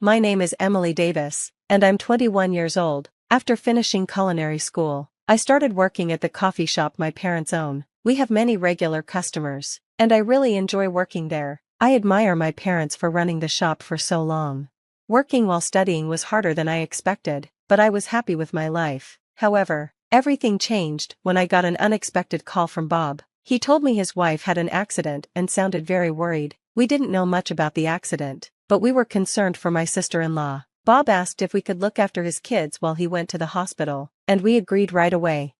My name is Emily Davis, and I'm 21 years old. After finishing culinary school, I started working at the coffee shop my parents own. We have many regular customers, and I really enjoy working there. I admire my parents for running the shop for so long. Working while studying was harder than I expected, but I was happy with my life. However, everything changed when I got an unexpected call from Bob. He told me his wife had an accident and sounded very worried. We didn't know much about the accident, but we were concerned for my sister-in-law. Bob asked if we could look after his kids while he went to the hospital, and we agreed right away.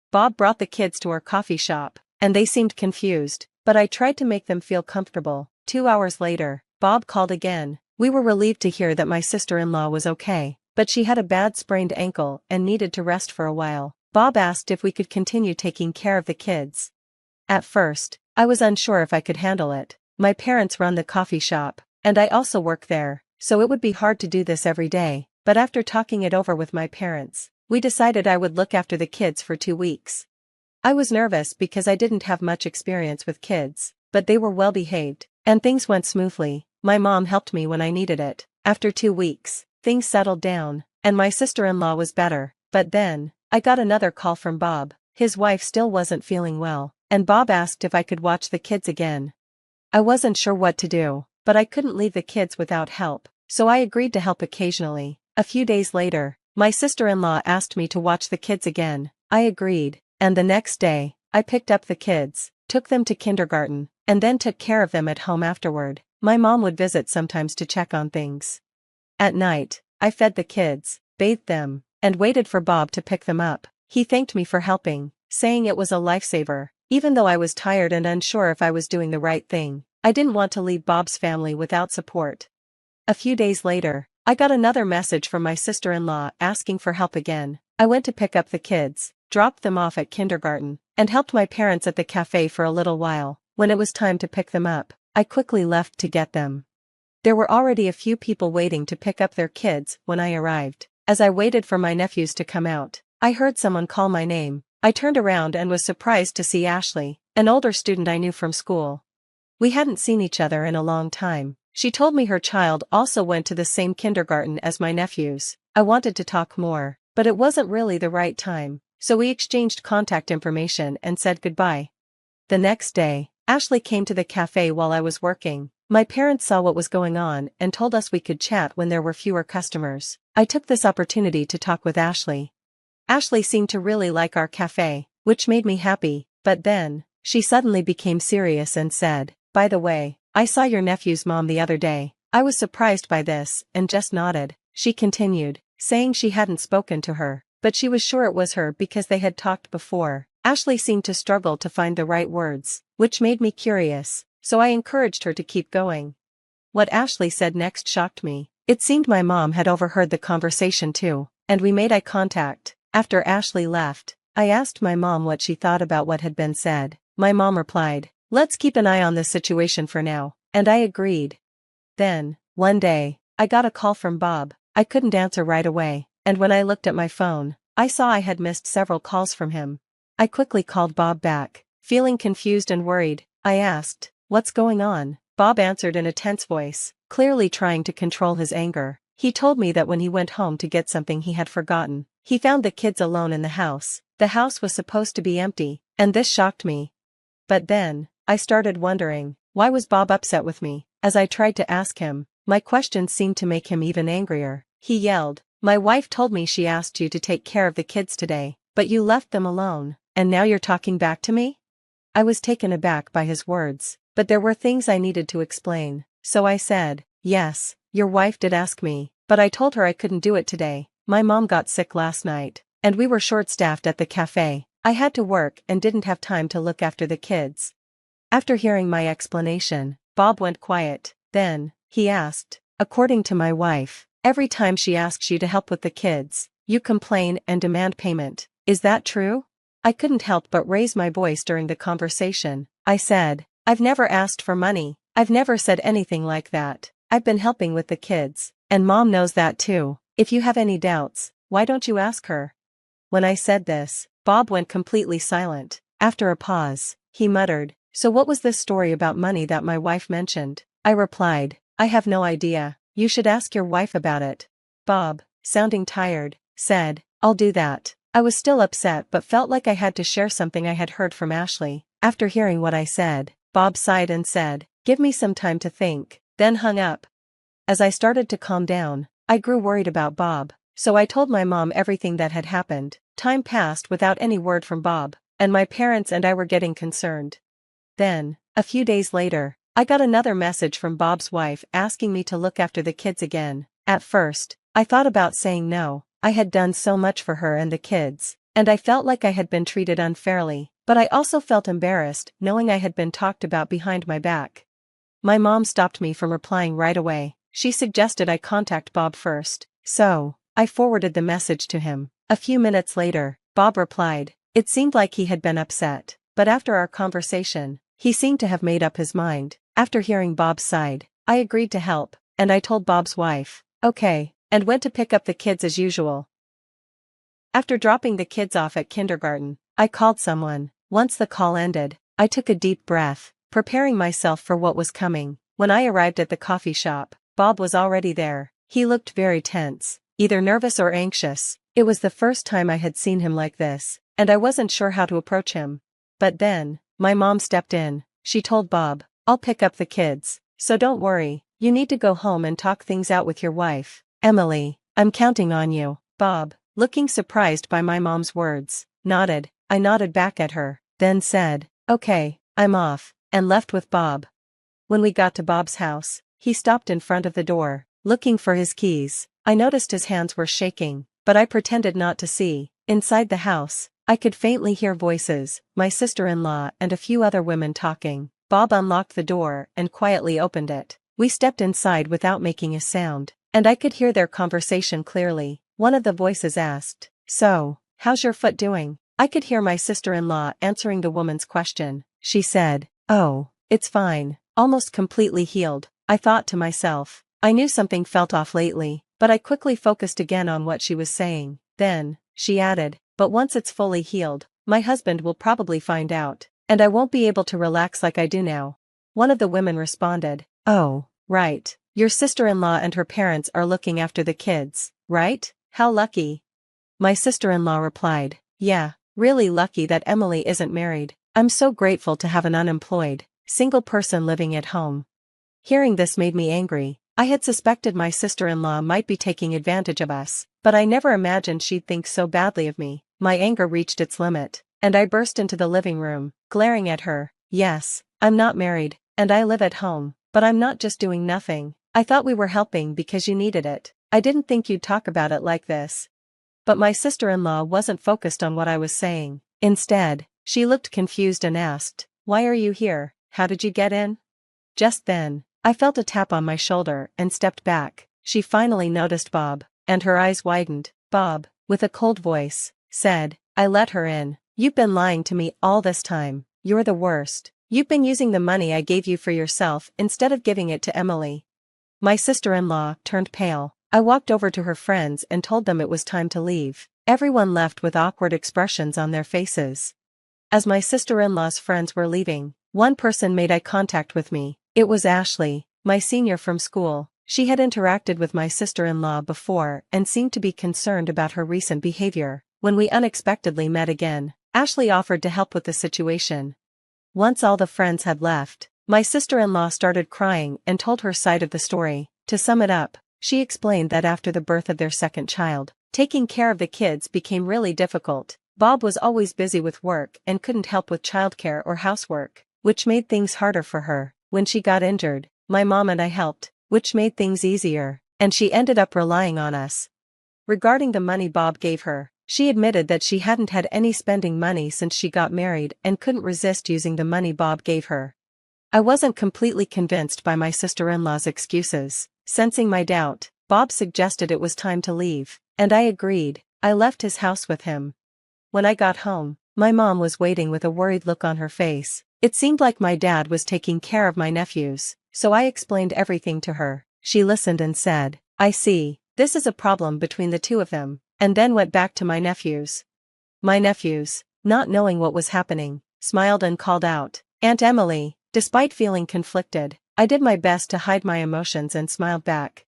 Bob brought the kids to our coffee shop, and they seemed confused, but I tried to make them feel comfortable. 2 hours later, Bob called again. We were relieved to hear that my sister-in-law was okay, but she had a bad sprained ankle and needed to rest for a while. Bob asked if we could continue taking care of the kids. At first, I was unsure if I could handle it. My parents run the coffee shop, and I also work there, so it would be hard to do this every day. But after talking it over with my parents, we decided I would look after the kids for 2 weeks. I was nervous because I didn't have much experience with kids, but they were well behaved, and things went smoothly. My mom helped me when I needed it. After 2 weeks, things settled down, and my sister-in-law was better. But then, I got another call from Bob. His wife still wasn't feeling well, and Bob asked if I could watch the kids again. I wasn't sure what to do, but I couldn't leave the kids without help, so I agreed to help occasionally. A few days later, my sister-in-law asked me to watch the kids again. I agreed, and the next day, I picked up the kids, took them to kindergarten, and then took care of them at home afterward. My mom would visit sometimes to check on things. At night, I fed the kids, bathed them, and waited for Bob to pick them up. He thanked me for helping, saying it was a lifesaver. Even though I was tired and unsure if I was doing the right thing, I didn't want to leave Bob's family without support. A few days later, I got another message from my sister-in-law asking for help again. I went to pick up the kids, dropped them off at kindergarten, and helped my parents at the cafe for a little while. When it was time to pick them up, I quickly left to get them. There were already a few people waiting to pick up their kids when I arrived. As I waited for my nephews to come out, I heard someone call my name. I turned around and was surprised to see Ashley, an older student I knew from school. We hadn't seen each other in a long time. She told me her child also went to the same kindergarten as my nephews. I wanted to talk more, but it wasn't really the right time, so we exchanged contact information and said goodbye. The next day, Ashley came to the cafe while I was working. My parents saw what was going on and told us we could chat when there were fewer customers. I took this opportunity to talk with Ashley. Ashley seemed to really like our cafe, which made me happy, but then, she suddenly became serious and said, "By the way, I saw your nephew's mom the other day." I was surprised by this and just nodded. She continued, saying she hadn't spoken to her, but she was sure it was her because they had talked before. Ashley seemed to struggle to find the right words, which made me curious, so I encouraged her to keep going. What Ashley said next shocked me. It seemed my mom had overheard the conversation too, and we made eye contact. After Ashley left, I asked my mom what she thought about what had been said. My mom replied, "Let's keep an eye on this situation for now," and I agreed. Then, one day, I got a call from Bob. I couldn't answer right away, and when I looked at my phone, I saw I had missed several calls from him. I quickly called Bob back, feeling confused and worried. I asked, "What's going on?" Bob answered in a tense voice, clearly trying to control his anger. He told me that when he went home to get something he had forgotten, he found the kids alone in the house. The house was supposed to be empty, and this shocked me. But then, I started wondering, why was Bob upset with me? As I tried to ask him, my questions seemed to make him even angrier. He yelled, "My wife told me she asked you to take care of the kids today, but you left them alone, and now you're talking back to me?" I was taken aback by his words, but there were things I needed to explain, so I said, "Yes, your wife did ask me, but I told her I couldn't do it today. My mom got sick last night, and we were short-staffed at the cafe. I had to work and didn't have time to look after the kids." After hearing my explanation, Bob went quiet. Then, he asked, "According to my wife, every time she asks you to help with the kids, you complain and demand payment. Is that true?" I couldn't help but raise my voice during the conversation. I said, "I've never asked for money. I've never said anything like that. I've been helping with the kids, and Mom knows that too. If you have any doubts, why don't you ask her?" When I said this, Bob went completely silent. After a pause, he muttered, "So what was this story about money that my wife mentioned?" I replied, "I have no idea. You should ask your wife about it. Bob, sounding tired, said, I'll do that. I was still upset but felt like I had to share something I had heard from Ashley. After hearing what I said, Bob sighed and said, give me some time to think, then hung up. As I started to calm down, I grew worried about Bob, so I told my mom everything that had happened. Time passed without any word from Bob, and my parents and I were getting concerned. Then, a few days later, I got another message from Bob's wife asking me to look after the kids again. At first, I thought about saying no. I had done so much for her and the kids, and I felt like I had been treated unfairly, but I also felt embarrassed knowing I had been talked about behind my back. My mom stopped me from replying right away. She suggested I contact Bob first, so I forwarded the message to him. A few minutes later, Bob replied. It seemed like he had been upset, but after our conversation, he seemed to have made up his mind. After hearing Bob's side, I agreed to help, and I told Bob's wife, okay, and went to pick up the kids as usual. After dropping the kids off at kindergarten, I called someone. Once the call ended, I took a deep breath, preparing myself for what was coming. When I arrived at the coffee shop, Bob was already there. He looked very tense, either nervous or anxious. It was the first time I had seen him like this, and I wasn't sure how to approach him. But then, my mom stepped in. She told Bob, I'll pick up the kids, so don't worry, you need to go home and talk things out with your wife. Emily, I'm counting on you. Bob, looking surprised by my mom's words, nodded. I nodded back at her, then said, okay, I'm off, and left with Bob. When we got to Bob's house, he stopped in front of the door, looking for his keys. I noticed his hands were shaking, but I pretended not to see. Inside the house, I could faintly hear voices, my sister-in-law and a few other women talking. Bob unlocked the door and quietly opened it. We stepped inside without making a sound, and I could hear their conversation clearly. One of the voices asked, so, how's your foot doing? I could hear my sister-in-law answering the woman's question. She said, oh, it's fine, almost completely healed. I thought to myself, I knew something felt off lately, but I quickly focused again on what she was saying. Then, she added, but once it's fully healed, my husband will probably find out, and I won't be able to relax like I do now. One of the women responded, oh, right, your sister-in-law and her parents are looking after the kids, right? How lucky. My sister-in-law replied, yeah, really lucky that Emily isn't married. I'm so grateful to have an unemployed, single person living at home. Hearing this made me angry. I had suspected my sister-in-law might be taking advantage of us, but I never imagined she'd think so badly of me. My anger reached its limit, and I burst into the living room, glaring at her. Yes, I'm not married, and I live at home, but I'm not just doing nothing. I thought we were helping because you needed it. I didn't think you'd talk about it like this. But my sister-in-law wasn't focused on what I was saying. Instead, she looked confused and asked, why are you here? How did you get in? Just then, I felt a tap on my shoulder and stepped back. She finally noticed Bob, and her eyes widened. Bob, with a cold voice, said, I let her in. You've been lying to me all this time. You're the worst. You've been using the money I gave you for yourself instead of giving it to Emily. My sister-in-law turned pale. I walked over to her friends and told them it was time to leave. Everyone left with awkward expressions on their faces. As my sister-in-law's friends were leaving, one person made eye contact with me. It was Ashley, my senior from school. She had interacted with my sister-in-law before and seemed to be concerned about her recent behavior. When we unexpectedly met again, Ashley offered to help with the situation. Once all the friends had left, my sister-in-law started crying and told her side of the story. To sum it up, she explained that after the birth of their second child, taking care of the kids became really difficult. Bob was always busy with work and couldn't help with childcare or housework, which made things harder for her. When she got injured, my mom and I helped, which made things easier, and she ended up relying on us. Regarding the money Bob gave her, she admitted that she hadn't had any spending money since she got married and couldn't resist using the money Bob gave her. I wasn't completely convinced by my sister-in-law's excuses. Sensing my doubt, Bob suggested it was time to leave, and I agreed. I left his house with him. When I got home, my mom was waiting with a worried look on her face. It seemed like my dad was taking care of my nephews, so I explained everything to her. She listened and said, I see, this is a problem between the two of them, and then went back to my nephews. My nephews, not knowing what was happening, smiled and called out, Aunt Emily. Despite feeling conflicted, I did my best to hide my emotions and smiled back.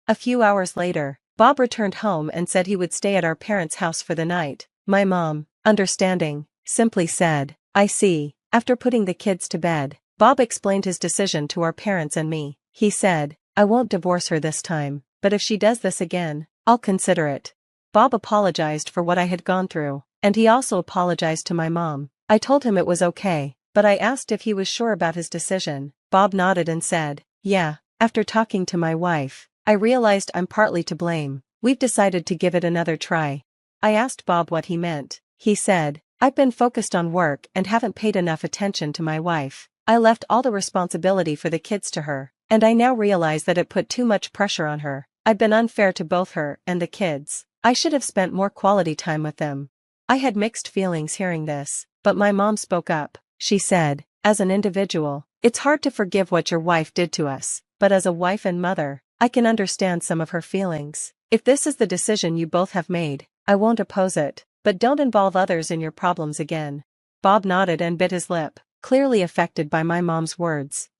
A few hours later, Bob returned home and said he would stay at our parents' house for the night. My mom, understanding, simply said, "I see." After putting the kids to bed, Bob explained his decision to our parents and me. He said, "I won't divorce her this time, but if she does this again, I'll consider it." Bob apologized for what I had gone through, and he also apologized to my mom. I told him it was okay, but I asked if he was sure about his decision. Bob nodded and said, "Yeah, after talking to my wife, I realized I'm partly to blame. We've decided to give it another try." I asked Bob what he meant. He said, "I've been focused on work and haven't paid enough attention to my wife. I left all the responsibility for the kids to her, and I now realize that it put too much pressure on her. I've been unfair to both her and the kids. I should have spent more quality time with them." I had mixed feelings hearing this, but my mom spoke up. She said, "As an individual, it's hard to forgive what your wife did to us, but as a wife and mother, I can understand some of her feelings. If this is the decision you both have made, I won't oppose it, but don't involve others in your problems again." Bob nodded and bit his lip, clearly affected by my mom's words.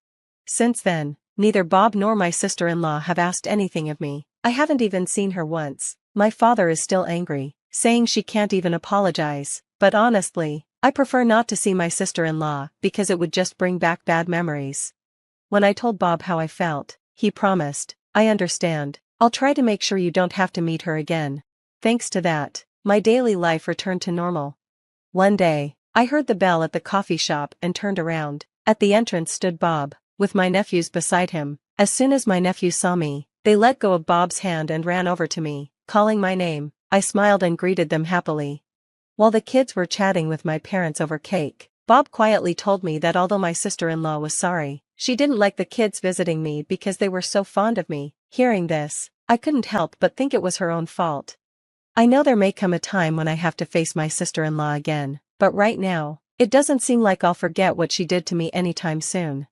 Since then, neither Bob nor my sister-in-law have asked anything of me. I haven't even seen her once. My father is still angry, saying she can't even apologize, but honestly, I prefer not to see my sister-in-law because it would just bring back bad memories. When I told Bob how I felt, he promised, "I understand. I'll try to make sure you don't have to meet her again." Thanks to that, my daily life returned to normal. One day, I heard the bell at the coffee shop and turned around. At the entrance stood Bob, with my nephews beside him. As soon as my nephews saw me, they let go of Bob's hand and ran over to me, calling my name. I smiled and greeted them happily. While the kids were chatting with my parents over cake, Bob quietly told me that although my sister-in-law was sorry, she didn't like the kids visiting me because they were so fond of me. Hearing this, I couldn't help but think it was her own fault. I know there may come a time when I have to face my sister-in-law again, but right now, it doesn't seem like I'll forget what she did to me anytime soon.